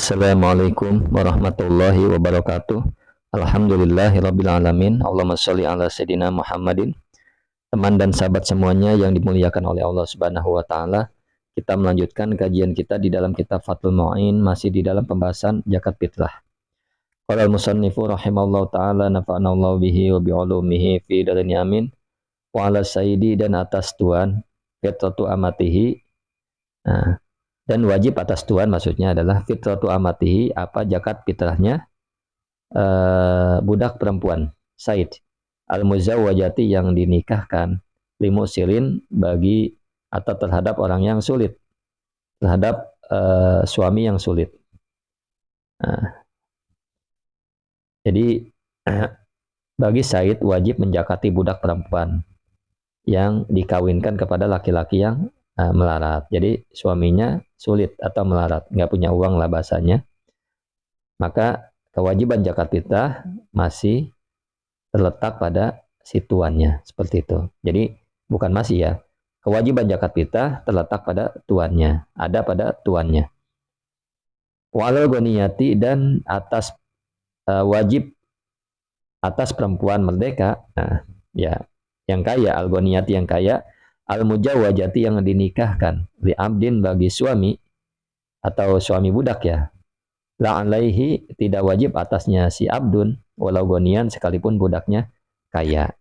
Assalamualaikum warahmatullahi wabarakatuh. Alhamdulillahirabbil alamin. Allahumma shalli ala sayidina Muhammadin. Teman dan sahabat semuanya yang dimuliakan oleh Allah Subhanahu wa taala, kita melanjutkan kajian kita di dalam kitab Fathul Mu'in, masih di dalam pembahasan zakat fitrah. Qala al-musannifu rahimallahu taala nafa'anallahu bihi wa bi ulumihi fi darini amin. Wa ala sayyidi, dan atas tuan fitratu amatihi. Nah, dan wajib atas tuan maksudnya adalah fitratu amatihi, apa zakat fitrahnya budak perempuan Said al-muzawwajati, yang dinikahkan, limusirin, bagi atau terhadap orang yang sulit, terhadap suami yang sulit. Nah, jadi bagi Said wajib menjakati budak perempuan yang dikawinkan kepada laki-laki yang melarat. Jadi suaminya sulit atau melarat, nggak punya uang lah bahasanya. Maka kewajiban zakat fitrah masih terletak pada si tuannya, seperti itu. Jadi bukan masih ya, kewajiban zakat fitrah terletak pada tuannya, ada pada tuannya. Walal ghaniyati, dan atas wajib atas perempuan merdeka, nah, ya, yang kaya, al-ghaniyati yang kaya, al-mujawwajati yang dinikahkan, li abdin bagi suami atau suami budak ya. La alaihi, tidak wajib atasnya si abdun, walau gonian, sekalipun budaknya kaya.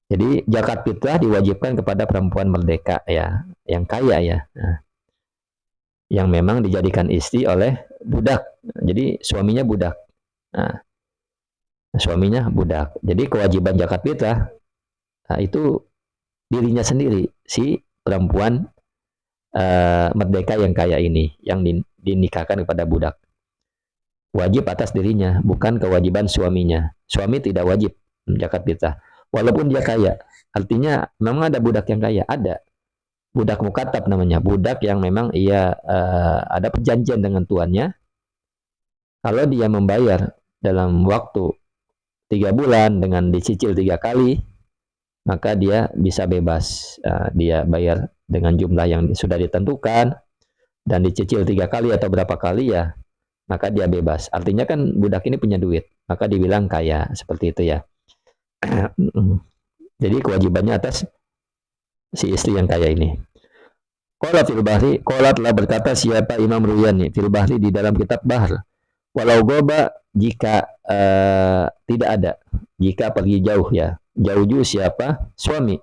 Jadi zakat fitrah diwajibkan kepada perempuan merdeka ya, yang kaya ya. Nah, yang memang dijadikan istri oleh budak. Jadi suaminya budak. Nah, suaminya budak. Jadi kewajiban zakat fitrah itu dirinya sendiri, si perempuan merdeka yang kaya ini, yang dinikahkan kepada budak. Wajib atas dirinya, bukan kewajiban suaminya. Suami tidak wajib zakat fitrah, walaupun dia kaya. Artinya memang ada budak yang kaya, ada budak mukatab namanya, budak yang memang ia ada perjanjian dengan tuannya. Kalau dia membayar dalam waktu 3 bulan dengan dicicil 3 kali, maka dia bisa bebas. Dia bayar dengan jumlah yang sudah ditentukan dan dicicil 3 kali atau berapa kali ya, maka dia bebas. Artinya kan budak ini punya duit, maka dibilang kaya, seperti itu ya. Jadi kewajibannya atas si istri yang kaya ini. Qala fil bahri, qala telah berkata siapa Imam Ruyani fil bahri, di dalam kitab Bahr. Walau goba, jika tidak ada, jika pergi jauh ya, jauh siapa? Suami.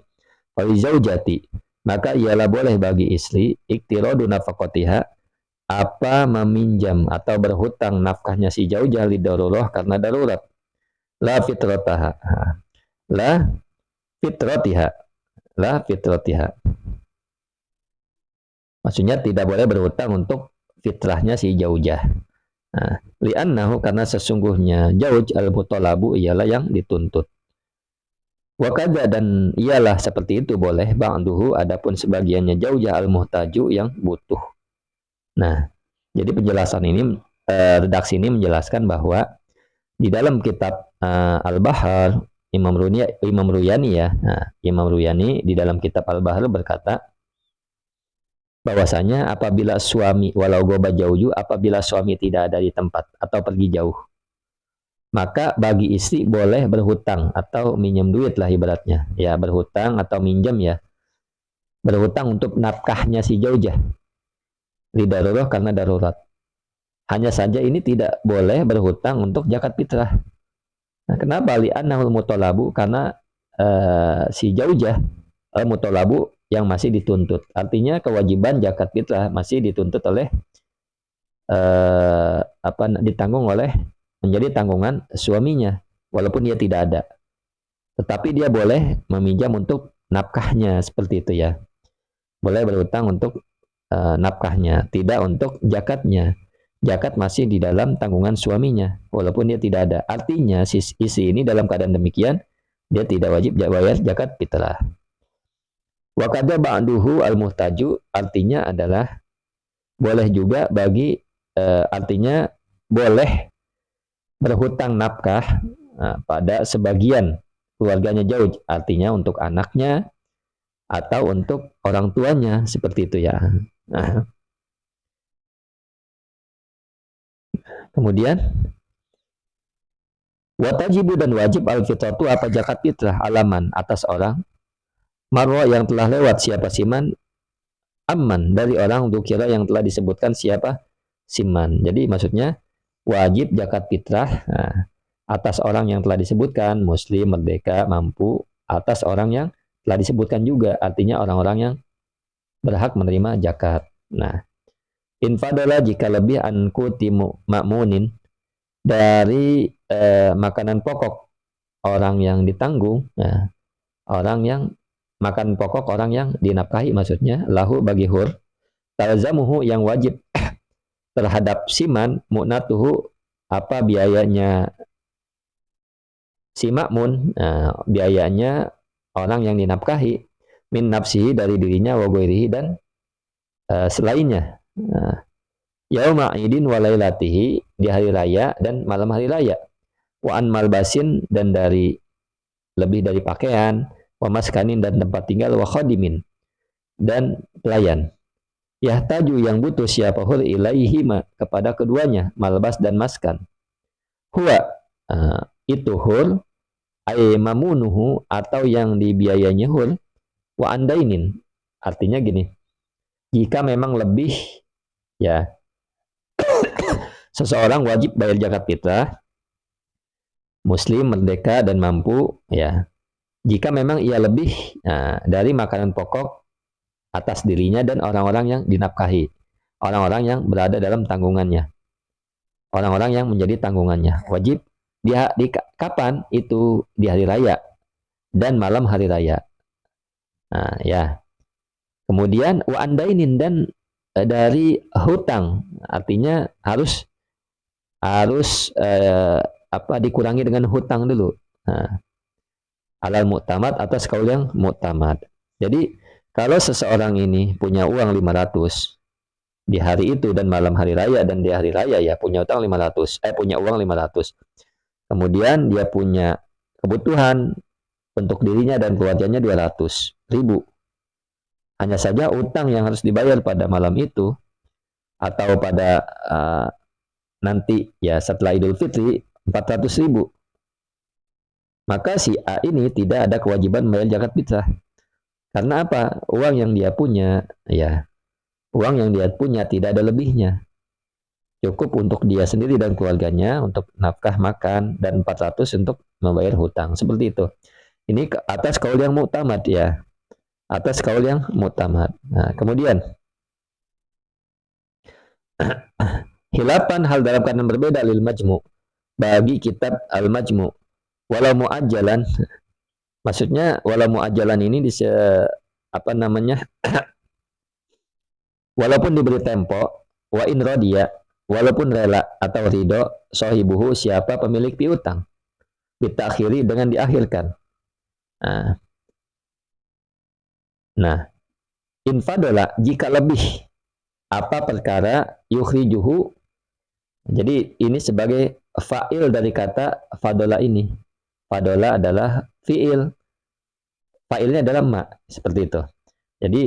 Fali zaujati, maka ialah boleh bagi istri iktiradu nafaqatiha, apa meminjam atau berhutang nafkahnya si zaujah li darurah, karena darurat. La fitrataha, la fitratiha, la fitratiha. Maksudnya tidak boleh berhutang untuk fitrahnya si zaujah. Nah, li'annahu, karena sesungguhnya jauj al-mutalabu ialah yang dituntut. Wakada, dan ialah seperti itu boleh ba'duhu, adapun sebagiannya jaujah al-muhtaju, yang butuh. Nah, jadi penjelasan ini, redaksi ini menjelaskan bahwa di dalam kitab Al-Bahr, Imam Ruyani ya, nah, Imam Ruyani di dalam kitab Al-Bahr berkata bahwasanya apabila suami, walau goba jauju, apabila suami tidak ada di tempat atau pergi jauh, maka bagi istri boleh berhutang atau minjem duit lah ibaratnya. Ya, berhutang atau minjem ya. Berhutang untuk nafkahnya si zaujah. Li darurat, karena darurat. Hanya saja ini tidak boleh berhutang untuk zakat fitrah. Nah, kenapa? Li'annahul mutolabu, karena si zaujah mutolabu yang masih dituntut. Artinya kewajiban zakat fitrah masih dituntut oleh ditanggung oleh, menjadi tanggungan suaminya, walaupun dia tidak ada. Tetapi dia boleh meminjam untuk nafkahnya, seperti itu ya. Boleh berhutang untuk nafkahnya, tidak untuk zakatnya. Zakat masih di dalam tanggungan suaminya, walaupun dia tidak ada. Artinya si istri ini dalam keadaan demikian, dia tidak wajib bayar zakat fitrah. Wa kadza ba'duhu al-muhtaju, artinya adalah boleh juga bagi artinya boleh berhutang nafkah pada sebagian keluarganya jauh, artinya untuk anaknya atau untuk orang tuanya, seperti itu ya. Nah, Kemudian watajibu dan wajib al-fitratu apa zakat fitrah alaman atas orang marwa yang telah lewat siapa siman aman dari orang dukira yang telah disebutkan siapa siman. Jadi maksudnya wajib zakat fitrah atas orang yang telah disebutkan muslim, merdeka, mampu, atas orang yang telah disebutkan juga artinya orang-orang yang berhak menerima zakat. Nah, infadalah jika lebih anku timu makmunin dari makanan pokok orang yang ditanggung, orang yang makan pokok orang yang dinafkahi maksudnya lahu bagi hur talzamuhu yang wajib terhadap siman mu'natuhu apa biayanya si makmun, biayanya orang yang dinafkahi min nafsihi dari dirinya wa ghairihi dan selainnya. Yauma idin wa lailatihi di hari raya dan malam hari raya. Wa an malbasin dan dari lebih dari pakaian, wa maskanin dan tempat tinggal, wa khadimin dan pelayan. Yahtaju yang butuh siapa hul ilaihima kepada keduanya, malbas dan maskan. Huwa itu hul ay mamunuhu atau yang dibiayainya hul wa andainin. Artinya gini, jika memang lebih ya seseorang wajib bayar zakat fitrah muslim, merdeka dan mampu ya. Jika memang ia lebih dari makanan pokok atas dirinya dan orang-orang yang dinafkahi, orang-orang yang berada dalam tanggungannya, orang-orang yang menjadi tanggungannya, wajib di kapan itu di hari raya dan malam hari raya. Nah, ya. Kemudian wa andainin dan dari hutang, artinya harus dikurangi dengan hutang dulu. Nah, alal mu'tamad atas kaul yang mu'tamad. Jadi kalau seseorang ini punya uang 500 di hari itu dan malam hari raya dan di hari raya ya punya utang 500, punya uang 500. Kemudian dia punya kebutuhan untuk dirinya dan keluarganya 200.000. Hanya saja utang yang harus dibayar pada malam itu atau pada nanti ya setelah Idul Fitri 400.000. Maka si A ini tidak ada kewajiban membayar zakat fitrah. Karena apa? Uang yang dia punya tidak ada lebihnya. Cukup untuk dia sendiri dan keluarganya untuk nafkah makan dan 400 untuk membayar hutang. Seperti itu. Ini atas kaul yang mu'tamad ya. Atas kaul yang mu'tamad. Nah, kemudian hilapan hal dalam keadaan berbeda lil majmu' bagi kitab al-majmu' walau mu'ajjalan. Maksudnya walau mu'ajjalan ini walaupun diberi tempo wa in radiya walaupun rela atau ridho sahibuhu siapa pemilik piutang bitakhiri dengan diakhirkan. Nah, infadola jika lebih apa perkara yukhrijuhu. Jadi ini sebagai fa'il dari kata fadola ini. Fadola adalah fi'il. Fa'ilnya adalah ma, seperti itu. Jadi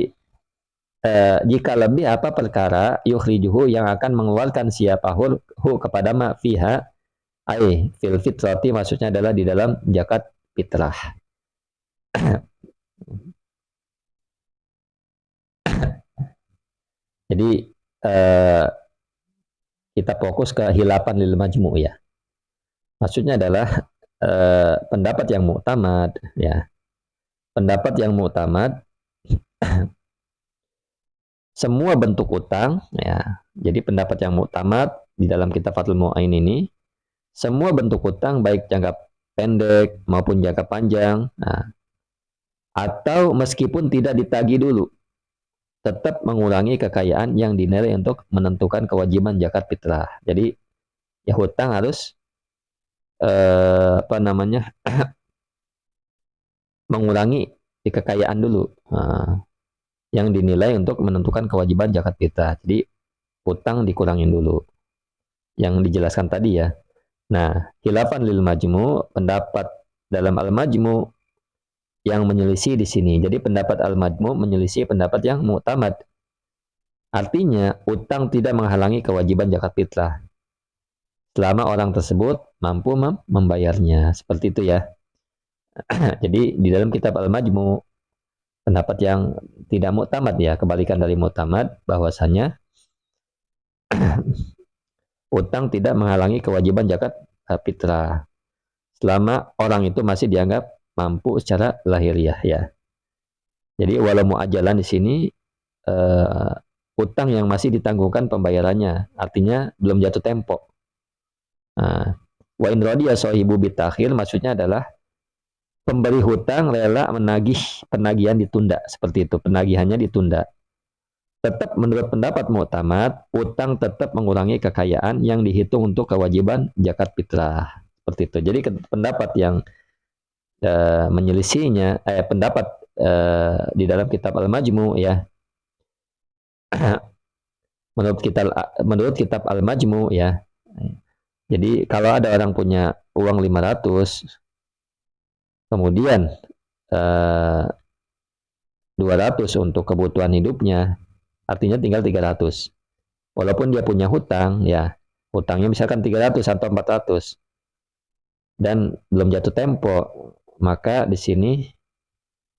jika lebih apa perkara yukhrijuhu yang akan mengeluarkan siapa hu kepada ma fiha fil fitrati maksudnya adalah di dalam zakat fitrah. Jadi kita fokus ke hilapan lil majmu' ya. Maksudnya adalah pendapat yang mu'tamad ya. Pendapat yang mu'tamad semua bentuk utang ya. Jadi pendapat yang mu'tamad di dalam kitab Fathul Mu'in ini semua bentuk utang baik jangka pendek maupun jangka panjang atau meskipun tidak ditagih dulu tetap mengurangi kekayaan yang dinilai untuk menentukan kewajiban zakat fitrah. Jadi ya hutang harus mengurangi di kekayaan dulu yang dinilai untuk menentukan kewajiban zakat fitrah. Jadi hutang dikurangin dulu yang dijelaskan tadi ya. Nah, khilafan lil majmu' pendapat dalam al-majmu' yang menyelisih di sini. Jadi pendapat al-majmu' menyelisih pendapat yang mu'tamad. Artinya utang tidak menghalangi kewajiban zakat fitrah. selama orang tersebut mampu membayarnya. Seperti itu ya. Jadi di dalam kitab Al-Majmu, pendapat yang tidak muktamad ya, kebalikan dari muktamad, bahwasanya utang tidak menghalangi kewajiban zakat fitrah selama orang itu masih dianggap mampu secara lahiriah ya. Jadi walau muajalan di sini utang yang masih ditanggungkan pembayarannya, artinya belum jatuh tempo. Nah, wa in radiya sahibu bitakhir maksudnya adalah pemberi hutang rela menagih penagihan ditunda, seperti itu, penagihannya ditunda. Tetap menurut pendapat muktamad, utang tetap mengurangi kekayaan yang dihitung untuk kewajiban zakat fitrah. Seperti itu. Jadi pendapat yang menyelisihinya, pendapat di dalam kitab Al-Majmu ya, menurut kitab Al-Majmu ya. Jadi kalau ada orang punya uang 500, kemudian 200 untuk kebutuhan hidupnya, artinya tinggal 300. Walaupun dia punya hutang, ya, hutangnya misalkan 300 atau 400, dan belum jatuh tempo, maka di sini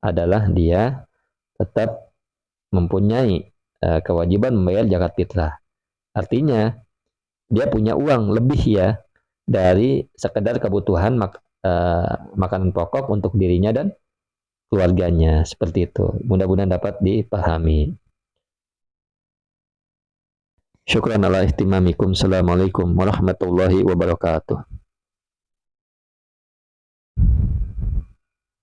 adalah dia tetap mempunyai kewajiban membayar zakat fitrah. Artinya, dia punya uang lebih ya, dari sekedar kebutuhan makanan pokok untuk dirinya dan keluarganya. Seperti itu. Mudah-mudahan dapat dipahami. Syukran ala ihtimamikum. Assalamualaikum warahmatullahi wabarakatuh.